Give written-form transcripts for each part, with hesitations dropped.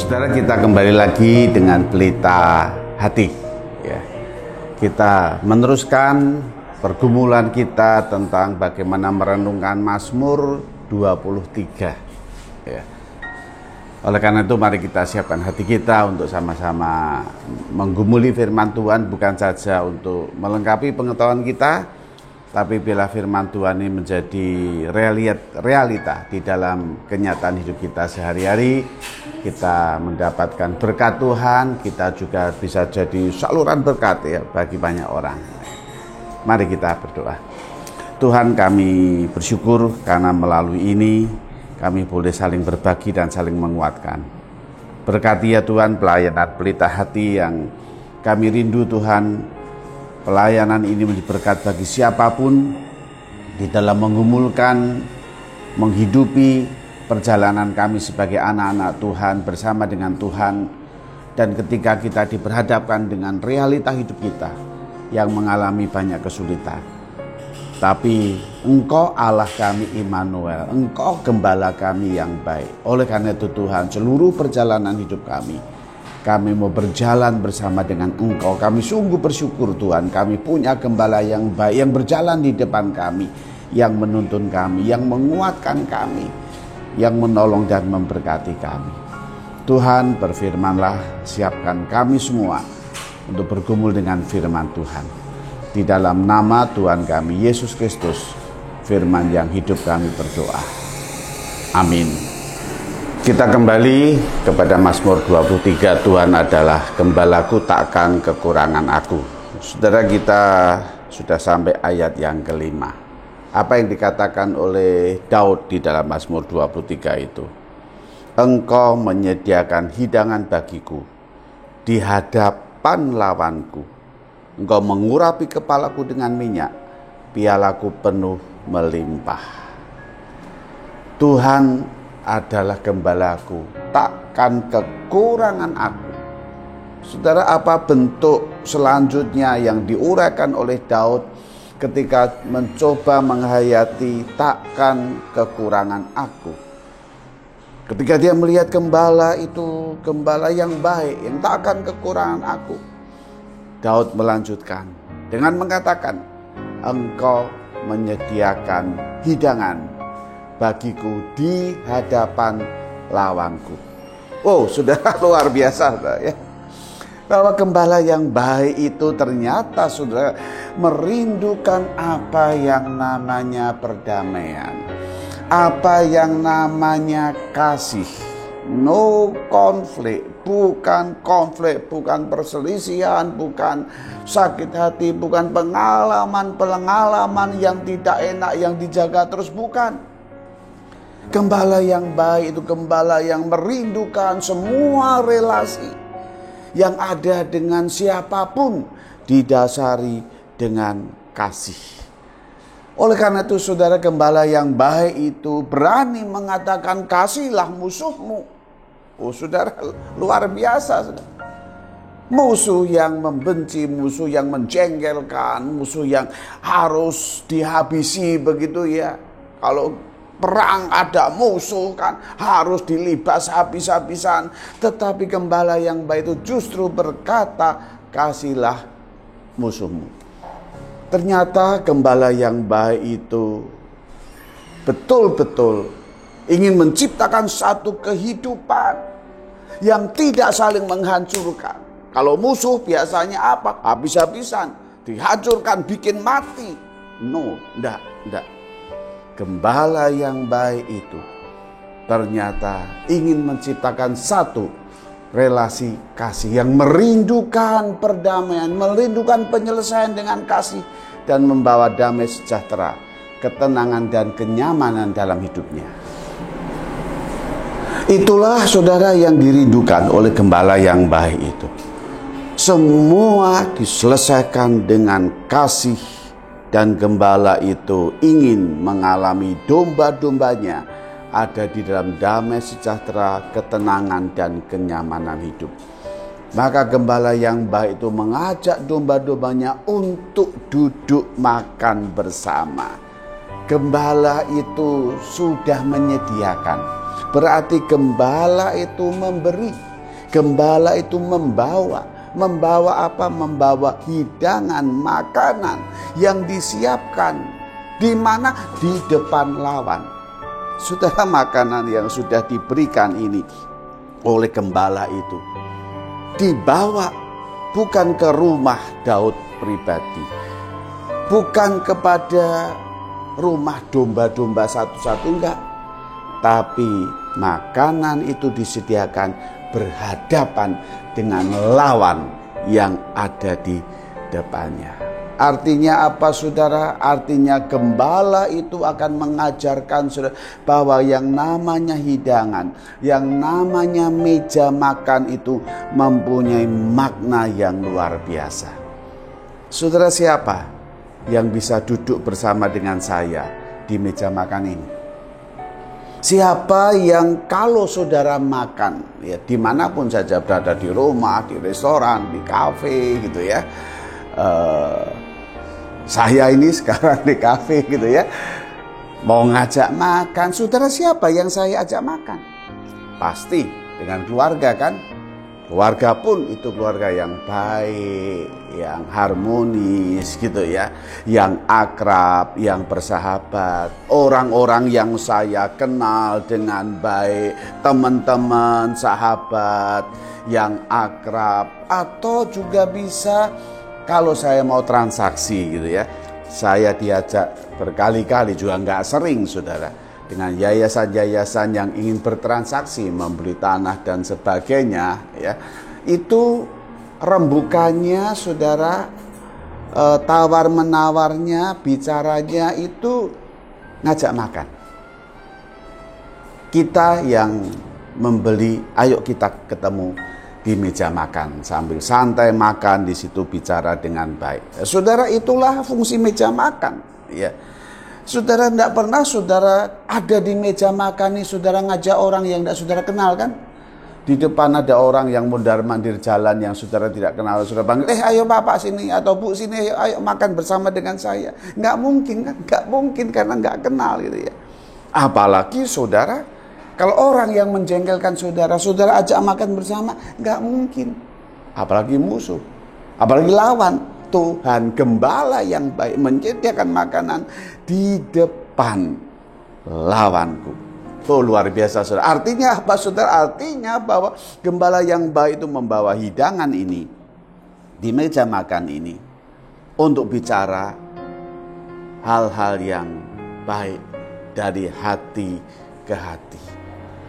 Saudara, kita kembali lagi dengan Pelita Hati ya. Kita meneruskan pergumulan kita tentang bagaimana merenungkan Mazmur 23 ya. Oleh karena itu mari kita siapkan hati kita untuk sama-sama menggumuli firman Tuhan, bukan saja untuk melengkapi pengetahuan kita, tapi bila firman Tuhan ini menjadi realita di dalam kenyataan hidup kita sehari-hari, kita mendapatkan berkat Tuhan, kita juga bisa jadi saluran berkat ya bagi banyak orang. Mari kita berdoa. Tuhan, kami bersyukur karena melalui ini kami boleh saling berbagi dan saling menguatkan. Berkati ya Tuhan pelayanan Pelita Hati yang kami rindu Tuhan. Pelayanan ini menjadi berkat bagi siapapun di dalam menggumulkan, menghidupi perjalanan kami sebagai anak-anak Tuhan bersama dengan Tuhan. Dan ketika kita diperhadapkan dengan realita hidup kita yang mengalami banyak kesulitan, tapi Engkau Allah kami Immanuel, Engkau gembala kami yang baik. Oleh karena itu Tuhan, seluruh perjalanan hidup kami mau berjalan bersama dengan Engkau. Kami sungguh bersyukur Tuhan, kami punya gembala yang baik, yang berjalan di depan kami, yang menuntun kami, yang menguatkan kami, yang menolong dan memberkati kami. Tuhan, berfirmanlah, siapkan kami semua untuk bergumul dengan firman Tuhan. Di dalam nama Tuhan kami, Yesus Kristus, firman yang hidup kami berdoa. Amin. Kita kembali kepada Mazmur 23, Tuhan adalah gembalaku, takkan kekurangan aku. Saudara, kita sudah sampai ayat yang kelima. Apa yang dikatakan oleh Daud di dalam Mazmur 23 itu? Engkau menyediakan hidangan bagiku di hadapan lawanku. Engkau mengurapi kepalaku dengan minyak, pialaku penuh melimpah. Tuhan adalah gembalaku, takkan kekurangan aku. Saudara, apa bentuk selanjutnya yang diuraikan oleh Daud ketika mencoba menghayati takkan kekurangan aku? Ketika dia melihat gembala itu, gembala yang baik, yang takkan kekurangan aku, Daud melanjutkan dengan mengatakan, Engkau menyediakan hidangan bagiku di hadapan lawanku. Oh, saudara, luar biasa ya. Bahwa gembala yang baik itu ternyata saudara merindukan apa yang namanya perdamaian, apa yang namanya kasih. No konflik, bukan konflik, bukan perselisihan, bukan sakit hati, bukan pengalaman yang tidak enak yang dijaga terus, bukan. Gembala yang baik itu gembala yang merindukan semua relasi yang ada dengan siapapun didasari dengan kasih. Oleh karena itu saudara, gembala yang baik itu berani mengatakan kasihlah musuhmu. Oh saudara, luar biasa saudara. Musuh yang membenci, musuh yang menjengkelkan, musuh yang harus dihabisi begitu ya. Kalau perang ada musuh kan harus dilibas habis-habisan. Tetapi gembala yang baik itu justru berkata, kasihlah musuhmu. Ternyata gembala yang baik itu betul-betul ingin menciptakan satu kehidupan yang tidak saling menghancurkan. Kalau musuh biasanya apa? Habis-habisan, dihancurkan, bikin mati. No, enggak. Gembala yang baik itu ternyata ingin menciptakan satu relasi kasih yang merindukan perdamaian, merindukan penyelesaian dengan kasih, dan membawa damai sejahtera, ketenangan dan kenyamanan dalam hidupnya. Itulah saudara yang dirindukan oleh gembala yang baik itu. Semua diselesaikan dengan kasih. Dan gembala itu ingin mengalami domba-dombanya ada di dalam damai sejahtera, ketenangan dan kenyamanan hidup. Maka gembala yang baik itu mengajak domba-dombanya untuk duduk makan bersama. Gembala itu sudah menyediakan. Berarti gembala itu memberi. Gembala itu membawa apa? Membawa hidangan makanan yang disiapkan di mana? Di depan lawan. Saudara, makanan yang sudah diberikan ini oleh gembala itu dibawa bukan ke rumah Daud pribadi, bukan kepada rumah domba-domba satu-satu, enggak. Tapi makanan itu disediakan berhadapan dengan lawan yang ada di depannya. Artinya apa, saudara? Artinya gembala itu akan mengajarkan saudara bahwa yang namanya hidangan, yang namanya meja makan itu mempunyai makna yang luar biasa. Saudara, siapa yang bisa duduk bersama dengan saya di meja makan ini? Siapa yang kalau saudara makan, ya dimanapun saja berada, di rumah, di restoran, di kafe gitu ya. Saya ini sekarang di kafe gitu ya, mau ngajak makan, saudara, siapa yang saya ajak makan? Pasti dengan keluarga kan? Keluarga pun itu keluarga yang baik, yang harmonis gitu ya, yang akrab, yang bersahabat, orang-orang yang saya kenal dengan baik, teman-teman, sahabat yang akrab. Atau juga bisa kalau saya mau transaksi gitu ya, saya diajak berkali-kali, juga nggak sering saudara, dengan yayasan-yayasan yang ingin bertransaksi, membeli tanah dan sebagainya ya. Itu rembukannya saudara, tawar menawarnya, bicaranya itu ngajak makan. Kita yang membeli, ayo kita ketemu di meja makan, sambil santai makan di situ, bicara dengan baik. Saudara, itulah fungsi meja makan ya. Saudara, tidak pernah saudara ada di meja makan ini saudara ngajak orang yang tidak saudara kenal kan? Di depan ada orang yang mondar-mandir jalan yang saudara tidak kenal, saudara panggil, ayo bapak sini atau bu sini, ayo makan bersama dengan saya. Nggak mungkin kan? Nggak mungkin, karena nggak kenal gitu ya. Apalagi saudara, kalau orang yang menjengkelkan saudara, saudara ajak makan bersama, nggak mungkin. Apalagi musuh, apalagi lawan. Tuhan gembala yang baik menyediakan makanan di depan lawanku. Oh, luar biasa saudara. Artinya apa saudara? Artinya bahwa gembala yang baik itu membawa hidangan ini di meja makan ini untuk bicara hal-hal yang baik dari hati ke hati.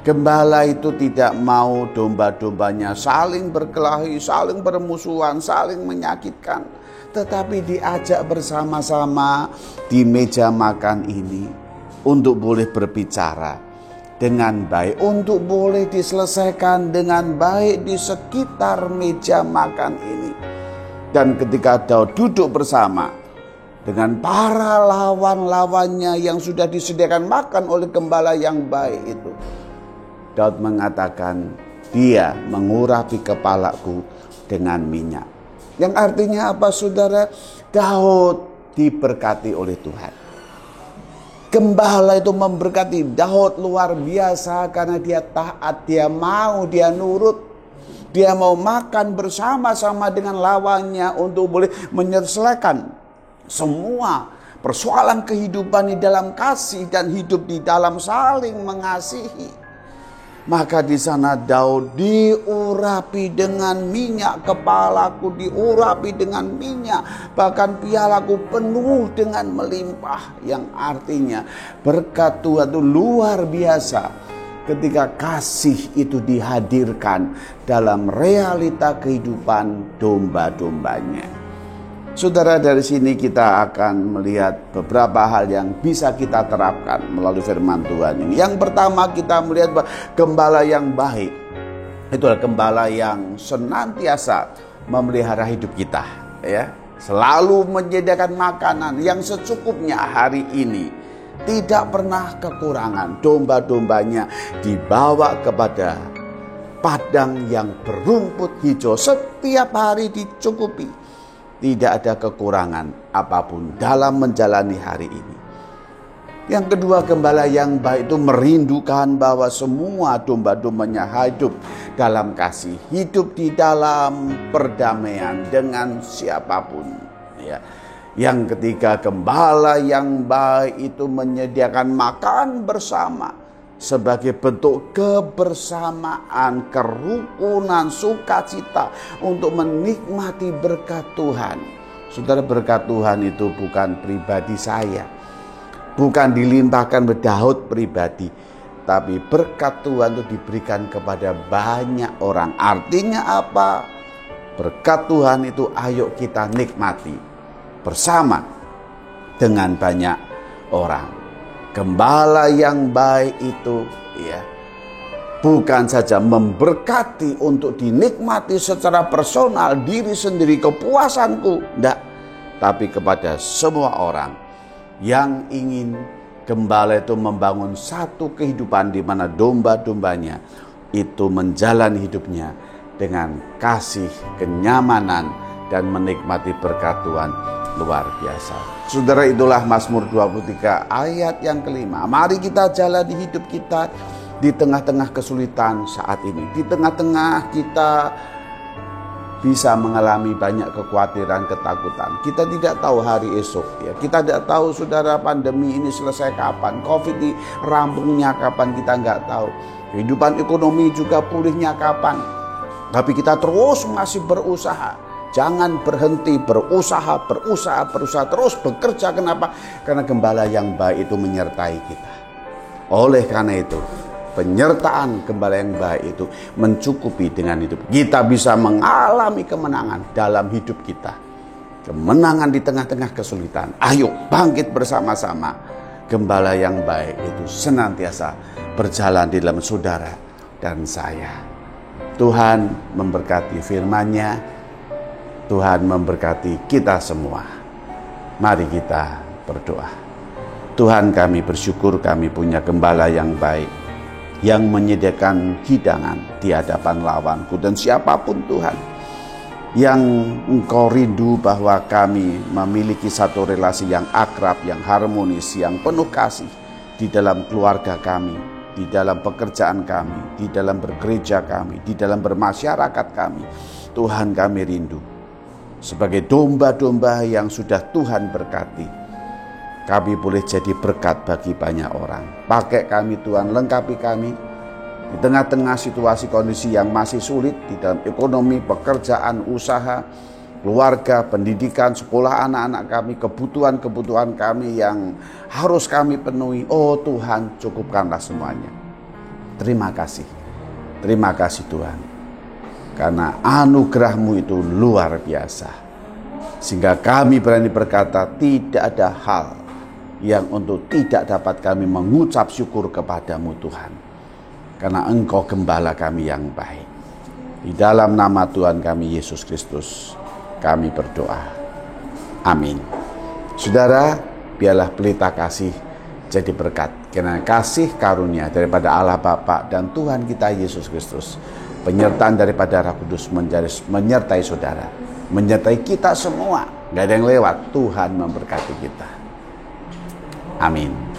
Gembala itu tidak mau domba-dombanya saling berkelahi, saling bermusuhan, saling menyakitkan, tetapi diajak bersama-sama di meja makan ini untuk boleh berbicara dengan baik, untuk boleh diselesaikan dengan baik di sekitar meja makan ini. Dan ketika Daud duduk bersama dengan para lawan-lawannya yang sudah disediakan makan oleh gembala yang baik itu, Daud mengatakan, dia mengurapi kepalaku dengan minyak. Yang artinya apa saudara? Daud diberkati oleh Tuhan. Gembala itu memberkati Daud luar biasa karena dia taat, dia mau, dia nurut. Dia mau makan bersama-sama dengan lawannya untuk boleh menyelesaikan semua persoalan kehidupan di dalam kasih dan hidup di dalam saling mengasihi. Maka di sana Daud diurapi dengan minyak, kepalaku diurapi dengan minyak, bahkan pialaku penuh dengan melimpah. Yang artinya berkat Tuhan itu luar biasa ketika kasih itu dihadirkan dalam realita kehidupan domba-dombanya. Saudara, dari sini kita akan melihat beberapa hal yang bisa kita terapkan melalui firman Tuhan ini. Yang pertama, kita melihat bahwa gembala yang baik itu adalah gembala yang senantiasa memelihara hidup kita, ya. Selalu menyediakan makanan yang secukupnya hari ini. Tidak pernah kekurangan. Domba-dombanya dibawa kepada padang yang berumput hijau, setiap hari dicukupi. Tidak ada kekurangan apapun dalam menjalani hari ini. Yang kedua, gembala yang baik itu merindukan bahwa semua domba-dombanya hidup dalam kasih, hidup di dalam perdamaian dengan siapapun. Ya. Yang ketiga, gembala yang baik itu menyediakan makan bersama sebagai bentuk kebersamaan, kerukunan, sukacita untuk menikmati berkat Tuhan. Saudara, berkat Tuhan itu bukan pribadi saya, bukan dilimpahkan ke Daud pribadi, tapi berkat Tuhan itu diberikan kepada banyak orang. Artinya apa? Berkat Tuhan itu ayo kita nikmati bersama dengan banyak orang. Gembala yang baik itu ya bukan saja memberkati untuk dinikmati secara personal, diri sendiri, kepuasanku, enggak, tapi kepada semua orang yang ingin gembala itu membangun satu kehidupan di mana domba-dombanya itu menjalani hidupnya dengan kasih, kenyamanan, dan menikmati berkat Tuhan luar biasa. Saudara, itulah Mazmur 23 ayat yang kelima. Mari kita jalani hidup kita di tengah-tengah kesulitan saat ini. Di tengah-tengah kita bisa mengalami banyak kekhawatiran, ketakutan. Kita tidak tahu hari esok ya. Kita tidak tahu saudara pandemi ini selesai kapan, Covid ini rampungnya kapan, kita nggak tahu. Kehidupan ekonomi juga pulihnya kapan. Tapi kita terus masih berusaha. Jangan berhenti berusaha, terus bekerja. Kenapa? Karena gembala yang baik itu menyertai kita. Oleh karena itu, penyertaan gembala yang baik itu mencukupi dengan hidup. Kita bisa mengalami kemenangan dalam hidup kita. Kemenangan di tengah-tengah kesulitan. Ayo bangkit bersama-sama. Gembala yang baik itu senantiasa berjalan di dalam saudara dan saya. Tuhan memberkati firman-Nya. Tuhan memberkati kita semua. Mari kita berdoa. Tuhan, kami bersyukur kami punya gembala yang baik, yang menyediakan hidangan di hadapan lawanku dan siapapun Tuhan. Yang Engkau rindu bahwa kami memiliki satu relasi yang akrab, yang harmonis, yang penuh kasih di dalam keluarga kami, di dalam pekerjaan kami, di dalam bergereja kami, di dalam bermasyarakat kami. Tuhan, kami rindu sebagai domba-domba yang sudah Tuhan berkati, kami boleh jadi berkat bagi banyak orang. Pakai kami Tuhan, lengkapi kami di tengah-tengah situasi kondisi yang masih sulit di dalam ekonomi, pekerjaan, usaha, keluarga, pendidikan, sekolah anak-anak kami, kebutuhan-kebutuhan kami yang harus kami penuhi. Oh Tuhan, cukupkanlah semuanya. Terima kasih Tuhan. Karena anugerah-Mu itu luar biasa. Sehingga kami berani berkata tidak ada hal yang untuk tidak dapat kami mengucap syukur kepada-Mu Tuhan. Karena Engkau gembala kami yang baik. Di dalam nama Tuhan kami Yesus Kristus kami berdoa. Amin. Saudara, biarlah pelita kasih jadi berkat. Karena kasih karunia daripada Allah Bapa dan Tuhan kita Yesus Kristus, penyertaan daripada Roh Kudus menyertai saudara, menyertai kita semua. Gak ada yang lewat. Tuhan memberkati kita. Amin.